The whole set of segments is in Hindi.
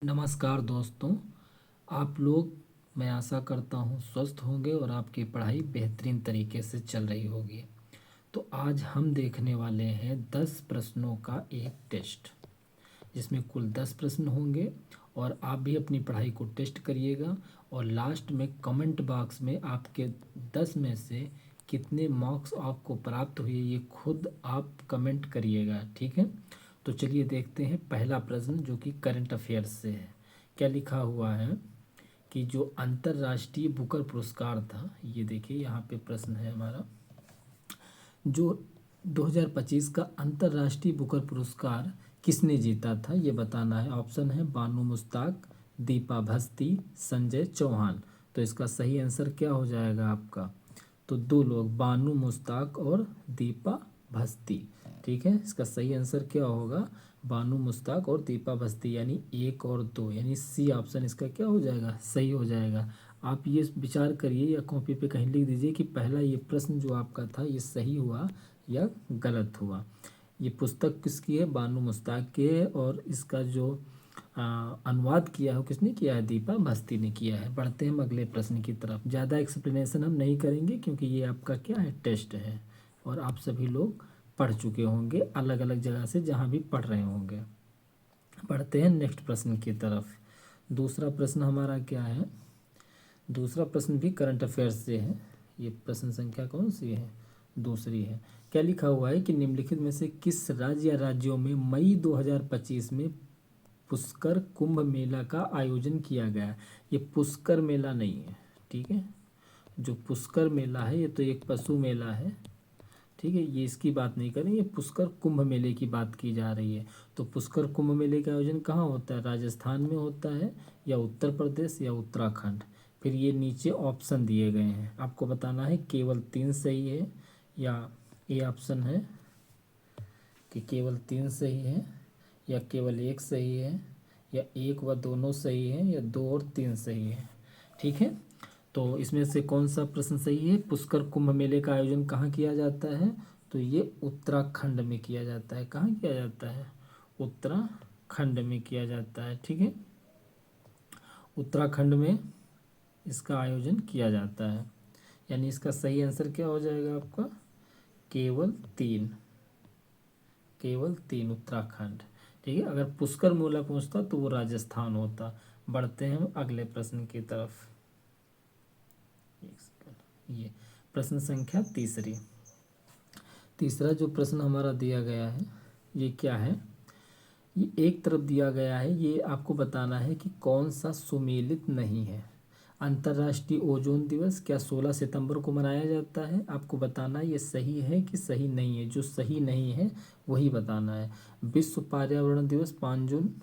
नमस्कार दोस्तों। आप लोग, मैं आशा करता हूँ स्वस्थ होंगे और आपकी पढ़ाई बेहतरीन तरीके से चल रही होगी। तो आज हम देखने वाले हैं 10 प्रश्नों का एक टेस्ट, जिसमें कुल 10 प्रश्न होंगे और आप भी अपनी पढ़ाई को टेस्ट करिएगा और लास्ट में कमेंट बॉक्स में आपके 10 में से कितने मार्क्स आपको प्राप्त हुए ये खुद आप कमेंट करिएगा, ठीक है। तो चलिए देखते हैं पहला प्रश्न, जो कि करंट अफेयर्स से है। क्या लिखा हुआ है कि जो अंतर्राष्ट्रीय बुकर पुरस्कार था, ये देखिए यहाँ पे प्रश्न है हमारा, जो 2025 का अंतर्राष्ट्रीय बुकर पुरस्कार किसने जीता था, ये बताना है। ऑप्शन है बानू मुश्ताक, दीपा भस्ती, संजय चौहान। तो इसका सही आंसर क्या हो जाएगा आपका? तो दो लोग, बानू मुश्ताक और दीपा भस्ती, ठीक है। इसका सही आंसर क्या होगा? बानू मुश्ताक और दीपा भस्ती, यानी 1 और 2, यानी सी ऑप्शन इसका क्या हो जाएगा? सही हो जाएगा। आप ये विचार करिए या कॉपी पे कहीं लिख दीजिए कि पहला ये प्रश्न जो आपका था ये सही हुआ या गलत हुआ। ये पुस्तक किसकी है? बानू मुश्ताक की है। और इसका जो अनुवाद किया है वो किसने किया है? दीपा भस्ती ने किया है। बढ़ते हैं हम अगले प्रश्न की तरफ। ज़्यादा एक्सप्लेनेशन हम नहीं करेंगे क्योंकि ये आपका क्या है? टेस्ट है और आप सभी लोग पढ़ चुके होंगे अलग अलग जगह से, जहाँ भी पढ़ रहे होंगे। बढ़ते हैं नेक्स्ट प्रश्न की तरफ। दूसरा प्रश्न हमारा क्या है? दूसरा प्रश्न भी करंट अफेयर्स से है। ये प्रश्न संख्या कौन सी है? दूसरी है। क्या लिखा हुआ है कि निम्नलिखित में से किस राज्य या राज्यों में मई 2025 में पुष्कर कुंभ मेला का आयोजन किया गया? ये पुष्कर मेला नहीं है, ठीक है। जो पुष्कर मेला है ये तो एक पशु मेला है, ठीक है। ये इसकी बात नहीं करें, ये पुष्कर कुंभ मेले की बात की जा रही है। तो पुष्कर कुंभ मेले का आयोजन कहाँ होता है? राजस्थान में होता है, या उत्तर प्रदेश, या उत्तराखंड। फिर ये नीचे ऑप्शन दिए गए हैं, आपको बताना है केवल 3 सही है, या ए ऑप्शन है कि केवल 3 सही है, या केवल 1 सही है, या 1 व दोनों सही है, या 2 और 3 सही है, ठीक है। तो इसमें से कौन सा प्रश्न सही है? पुष्कर कुंभ मेले का आयोजन कहाँ किया जाता है? तो ये उत्तराखंड में किया जाता है। कहाँ किया जाता है? उत्तराखंड में किया जाता है, ठीक है। उत्तराखंड में इसका आयोजन किया जाता है, यानी इसका सही आंसर क्या हो जाएगा आपका? केवल 3, केवल 3 उत्तराखंड, ठीक है। अगर पुष्कर मेला पूछता तो वो राजस्थान होता। बढ़ते हैं हम अगले प्रश्न की तरफ। एक सेकंड, ये प्रश्न संख्या तीसरा जो प्रश्न हमारा दिया गया है ये क्या है? ये एक तरफ दिया गया है, ये आपको बताना है कि कौन सा सुमेलित नहीं है। अंतर्राष्ट्रीय ओजोन दिवस क्या 16 सितंबर को मनाया जाता है? आपको बताना है ये सही है कि सही नहीं है। जो सही नहीं है वही बताना है। विश्व पर्यावरण दिवस 5 जून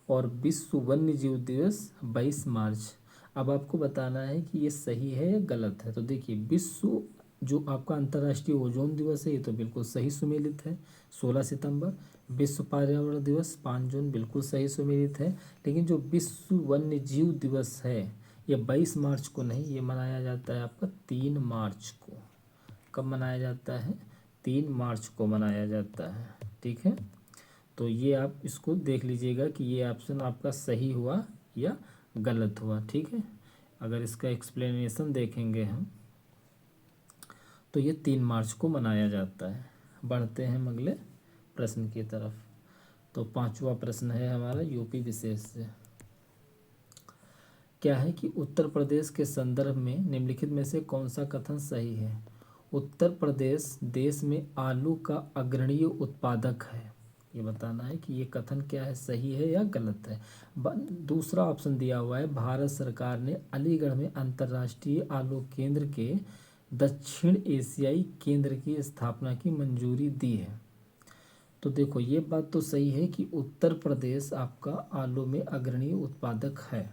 और विश्व वन्य जीव दिवस 22 मार्च। अब आपको बताना है कि ये सही है या गलत है। तो देखिए, विश्व जो आपका अंतर्राष्ट्रीय ओजोन दिवस है ये तो बिल्कुल सही सुमेलित है, 16 सितंबर। विश्व पर्यावरण दिवस 5 जून बिल्कुल सही सुमेलित है। लेकिन जो विश्व वन्य जीव दिवस है ये 22 मार्च को नहीं, ये मनाया जाता है आपका 3 मार्च को। कब मनाया जाता है? 3 मार्च को मनाया जाता है, ठीक है। तो ये आप इसको देख लीजिएगा कि ये ऑप्शन आपका सही हुआ या गलत हुआ, ठीक है। अगर इसका एक्सप्लेनेशन देखेंगे हम तो ये 3 मार्च को मनाया जाता है। बढ़ते हैं हम अगले प्रश्न की तरफ। तो पांचवा प्रश्न है हमारा यूपी विशेष से। क्या है कि उत्तर प्रदेश के संदर्भ में निम्नलिखित में से कौन सा कथन सही है? उत्तर प्रदेश देश में आलू का अग्रणी उत्पादक है। ये बताना है कि ये कथन क्या है, सही है या गलत है। दूसरा ऑप्शन दिया हुआ है, भारत सरकार ने अलीगढ़ में अंतर्राष्ट्रीय आलू केंद्र के दक्षिण एशियाई केंद्र की स्थापना की मंजूरी दी है। तो देखो, ये बात तो सही है कि उत्तर प्रदेश आपका आलू में अग्रणी उत्पादक है,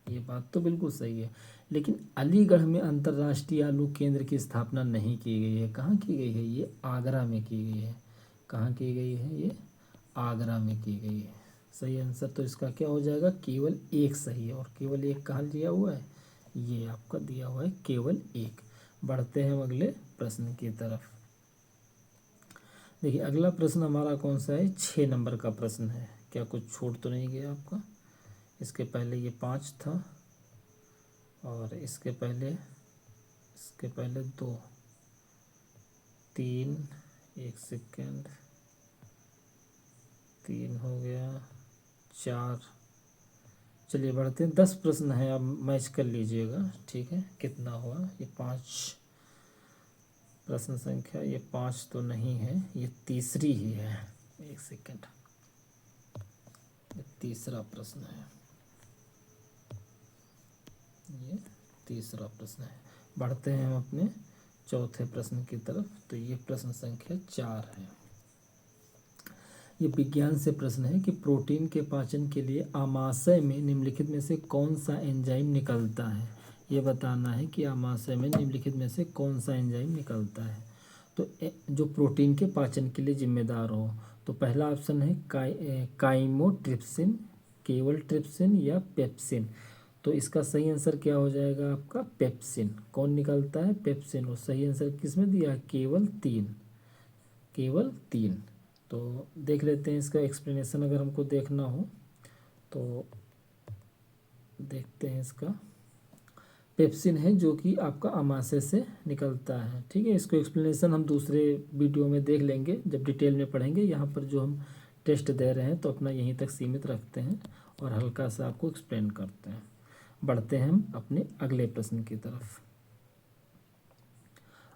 ये बात तो बिल्कुल सही है। लेकिन अलीगढ़ में अंतर्राष्ट्रीय आलू केंद्र की स्थापना नहीं की गई है। कहाँ की गई है? ये आगरा में की गई है। कहाँ की गई है? ये आगरा में की गई है। सही आंसर तो इसका क्या हो जाएगा? केवल 1 सही है। और केवल 1 कहाँ दिया हुआ है? ये आपका दिया हुआ है केवल 1। बढ़ते हैं हम अगले प्रश्न की तरफ। देखिए, अगला प्रश्न हमारा कौन सा है? 6 नंबर का प्रश्न है। क्या कुछ छूट तो नहीं गया आपका? इसके पहले ये 5 था और इसके पहले 2, 3, 1 सेकेंड, 3 हो गया, 4। चलिए बढ़ते हैं, 10 प्रश्न है, आप मैच कर लीजिएगा, ठीक है। कितना हुआ, ये 5 प्रश्न संख्या, ये 5 तो नहीं है, ये तीसरी ही है। 1 सेकेंड, ये तीसरा प्रश्न है, ये तीसरा प्रश्न है। बढ़ते हैं हम अपने चौथे प्रश्न की तरफ। तो ये प्रश्न संख्या 4 है। ये विज्ञान से प्रश्न है कि प्रोटीन के पाचन के लिए आमाशय में निम्नलिखित में से कौन सा एंजाइम निकलता है। ये बताना है कि आमाशय में निम्नलिखित में से कौन सा एंजाइम निकलता है तो जो प्रोटीन के पाचन के लिए जिम्मेदार हो। तो पहला ऑप्शन है काइमोट्रिप्सिन, केवल ट्रिप्सिन या पेप्सिन। तो इसका सही आंसर क्या हो जाएगा आपका, पेप्सिन। कौन निकलता है, पेप्सिन। और सही आंसर किस में दिया, केवल 3, केवल 3। तो देख लेते हैं इसका एक्सप्लेनेशन, अगर हमको देखना हो तो देखते हैं। इसका पेप्सिन है जो कि आपका आमाशय से निकलता है, ठीक है। इसको एक्सप्लेनेशन हम दूसरे वीडियो में देख लेंगे जब डिटेल में पढ़ेंगे। यहाँ पर जो हम टेस्ट दे रहे हैं तो अपना यहीं तक सीमित रखते हैं और हल्का सा आपको एक्सप्लेन करते हैं। बढ़ते हैं हम अपने अगले प्रश्न की तरफ।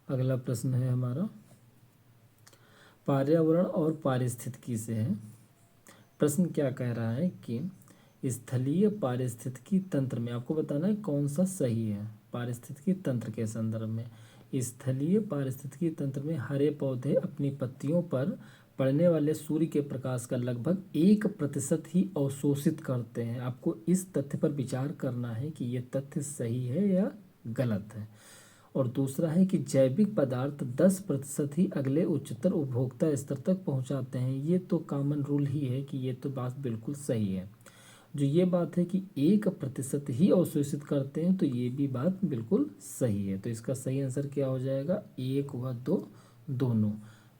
अगला प्रश्न है हमारा पर्यावरण और पारिस्थितिकी से है। प्रश्न क्या कह रहा है कि स्थलीय पारिस्थितिकी तंत्र में, आपको बताना है कौन सा सही है पारिस्थितिकी तंत्र के संदर्भ में। स्थलीय पारिस्थितिकी तंत्र में हरे पौधे अपनी पत्तियों पर पड़ने वाले सूर्य के प्रकाश का लगभग 1% ही अवशोषित करते हैं। आपको इस तथ्य पर विचार करना है कि ये तथ्य सही है या गलत है। और दूसरा है कि जैविक पदार्थ 10% ही अगले उच्चतर उपभोक्ता स्तर तक पहुंचाते हैं। ये तो कॉमन रूल ही है कि ये तो बात बिल्कुल सही है। जो ये बात है कि 1% ही अवशोषित करते हैं तो ये भी बात बिल्कुल सही है। तो इसका सही आंसर क्या हो जाएगा, 1 व 2 दोनों।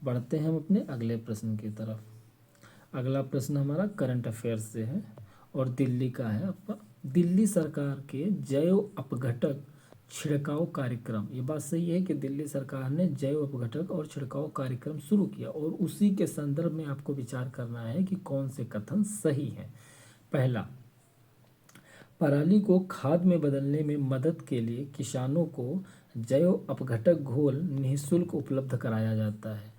बढ़ते हैं हम अपने अगले प्रश्न की तरफ। अगला प्रश्न हमारा करंट अफेयर्स से है और दिल्ली का है आपका। दिल्ली सरकार के जैव अपघटक छिड़काव कार्यक्रम, ये बात सही है कि दिल्ली सरकार ने जैव अपघटक और छिड़काव कार्यक्रम शुरू किया और उसी के संदर्भ में आपको विचार करना है कि कौन से कथन सही है। पहला, पराली को खाद में बदलने में मदद के लिए किसानों को जैव अपघटक घोल निःशुल्क उपलब्ध कराया जाता है।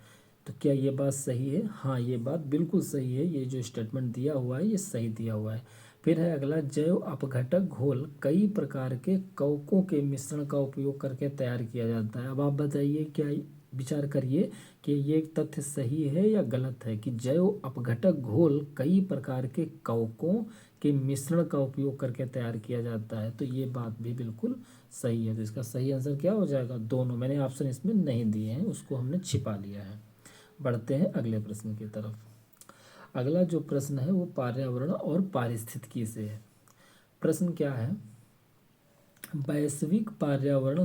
तो क्या ये बात सही है? हाँ, ये बात बिल्कुल सही है। ये जो स्टेटमेंट दिया हुआ है ये सही दिया हुआ है। फिर है अगला, जैव अपघटक घोल कई प्रकार के कवकों के मिश्रण का उपयोग करके तैयार किया जाता है। अब आप बताइए, क्या विचार करिए कि ये तथ्य सही है या गलत है कि जैव अपघटक घोल कई प्रकार के कवकों के मिश्रण का उपयोग करके तैयार किया जाता है। तो ये बात भी बिल्कुल सही है। तो इसका सही आंसर क्या हो जाएगा, दोनों। मैंने ऑप्शन इसमें नहीं दिए हैं, उसको हमने छिपा लिया है। बढ़ते हैं अगले प्रश्न की तरफ। अगला जो प्रश्न है वो पर्यावरण और पारिस्थितिकी से है। प्रश्न क्या है, वैश्विक पर्यावरण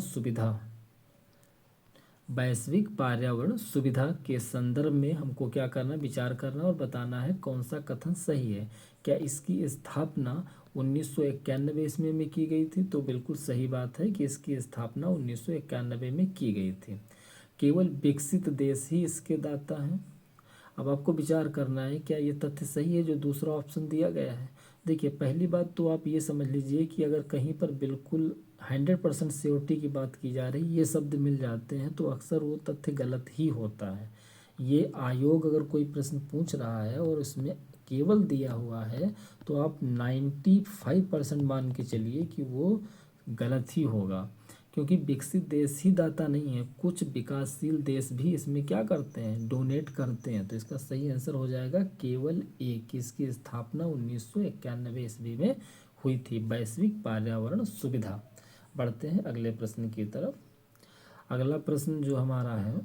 सुविधा के संदर्भ में हमको क्या करना, विचार करना और बताना है कौन सा कथन सही है। क्या इसकी स्थापना 1991 ईस्वी में की गई थी? तो बिल्कुल सही बात है कि इसकी स्थापना 1991 में की गई थी। केवल विकसित देश ही इसके दाता हैं। अब आपको विचार करना है क्या ये तथ्य सही है जो दूसरा ऑप्शन दिया गया है। देखिए, पहली बात तो आप ये समझ लीजिए कि अगर कहीं पर बिल्कुल 100% श्योरिटी की बात की जा रही, ये शब्द मिल जाते हैं तो अक्सर वो तथ्य गलत ही होता है। ये आयोग अगर कोई प्रश्न पूछ रहा है और उसमें केवल दिया हुआ है तो आप 95% मान के चलिए कि वो गलत ही होगा, क्योंकि विकसित देश ही दाता नहीं है, कुछ विकासशील देश भी इसमें क्या करते हैं, डोनेट करते हैं। तो इसका सही आंसर हो जाएगा केवल एक। इसकी स्थापना 1991 ईस्वी में हुई थी, वैश्विक पर्यावरण सुविधा। बढ़ते हैं अगले प्रश्न की तरफ। अगला प्रश्न जो हमारा है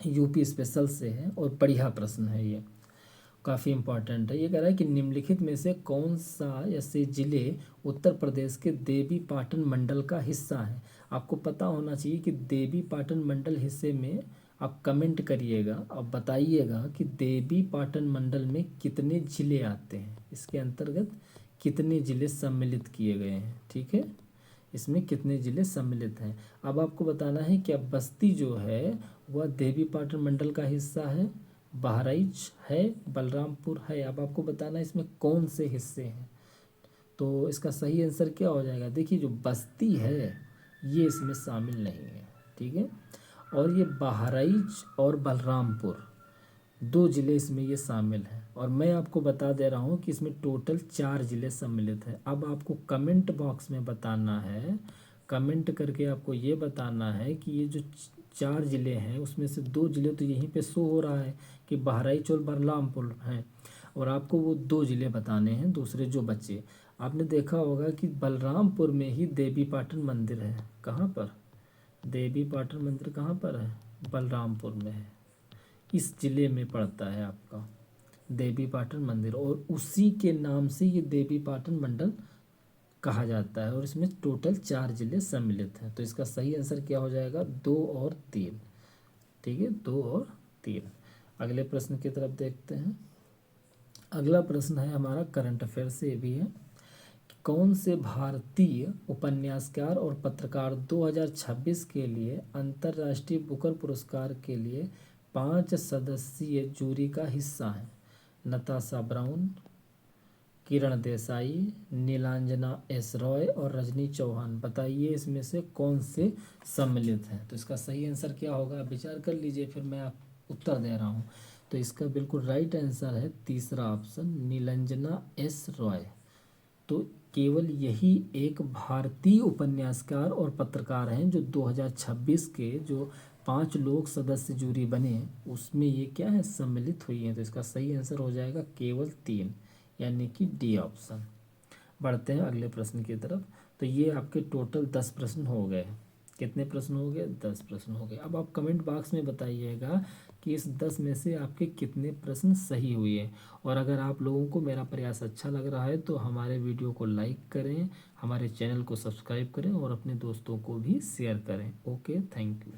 यूपी स्पेशल से है और बढ़िया प्रश्न है, ये काफ़ी इम्पॉर्टेंट है। ये कह रहा है कि निम्नलिखित में से कौन सा ऐसे जिले उत्तर प्रदेश के देवी पाटन मंडल का हिस्सा है। आपको पता होना चाहिए कि देवी पाटन मंडल हिस्से में आप कमेंट करिएगा और बताइएगा कि देवी पाटन मंडल में कितने जिले आते हैं, इसके अंतर्गत कितने ज़िले सम्मिलित किए गए हैं, ठीक है, इसमें कितने ज़िले सम्मिलित हैं। अब आपको बताना है कि अब बस्ती जो है वह देवीपाटन मंडल का हिस्सा है, बहराइच है, बलरामपुर है। अब आपको बताना है इसमें कौन से हिस्से हैं। तो इसका सही आंसर क्या हो जाएगा, देखिए जो बस्ती है ये इसमें शामिल नहीं है, ठीक है, और ये बहराइच और बलरामपुर 2 ज़िले इसमें ये शामिल हैं। और मैं आपको बता दे रहा हूँ कि इसमें टोटल 4 ज़िले सम्मिलित हैं। अब आपको कमेंट बॉक्स में बताना है, कमेंट करके आपको ये बताना है कि ये जो 4 ज़िले हैं उसमें से 2 ज़िले तो यहीं पे शो हो रहा है कि बहराइच और बलरामपुर हैं, और आपको वो 2 ज़िले बताने हैं दूसरे जो बचे। आपने देखा होगा कि बलरामपुर में ही देवीपाटन मंदिर है। कहाँ पर? देवीपाटन मंदिर कहाँ पर है? बलरामपुर में है, इस ज़िले में पड़ता है आपका देवीपाटन मंदिर, और उसी के नाम से ये देवीपाटन मंडल कहा जाता है। और इसमें टोटल 4 ज़िले सम्मिलित हैं। तो इसका सही आंसर क्या हो जाएगा, 2 और 3, ठीक है, 2 और 3। अगले प्रश्न की तरफ देखते हैं। अगला प्रश्न है हमारा करंट अफेयर से, ये भी है कि कौन से भारतीय उपन्यासकार और पत्रकार 2026 के लिए अंतर्राष्ट्रीय बुकर पुरस्कार के लिए 5 सदस्यीय जूरी का हिस्सा हैं। नताशा ब्राउन, किरण देसाई, नीलांजना एस रॉय और रजनी चौहान। बताइए इसमें से कौन से सम्मिलित हैं। तो इसका सही आंसर क्या होगा, आप विचार कर लीजिए, फिर मैं आप उत्तर दे रहा हूँ। तो इसका बिल्कुल राइट आंसर है तीसरा ऑप्शन, नीलांजना एस रॉय। तो केवल यही एक भारतीय उपन्यासकार और पत्रकार हैं जो 2026 के जो 5 लोग सदस्य जूरी बने उसमें ये क्या है, सम्मिलित हुई हैं। तो इसका सही आंसर हो जाएगा केवल 3, यानी कि डी ऑप्शन। बढ़ते हैं अगले प्रश्न की तरफ। तो ये आपके टोटल 10 प्रश्न हो गए। कितने प्रश्न हो गए, 10 प्रश्न हो गए। अब आप कमेंट बॉक्स में बताइएगा कि इस 10 में से आपके कितने प्रश्न सही हुए। और अगर आप लोगों को मेरा प्रयास अच्छा लग रहा है तो हमारे वीडियो को लाइक करें, हमारे चैनल को सब्सक्राइब करें और अपने दोस्तों को भी शेयर करें। Okay, thank you.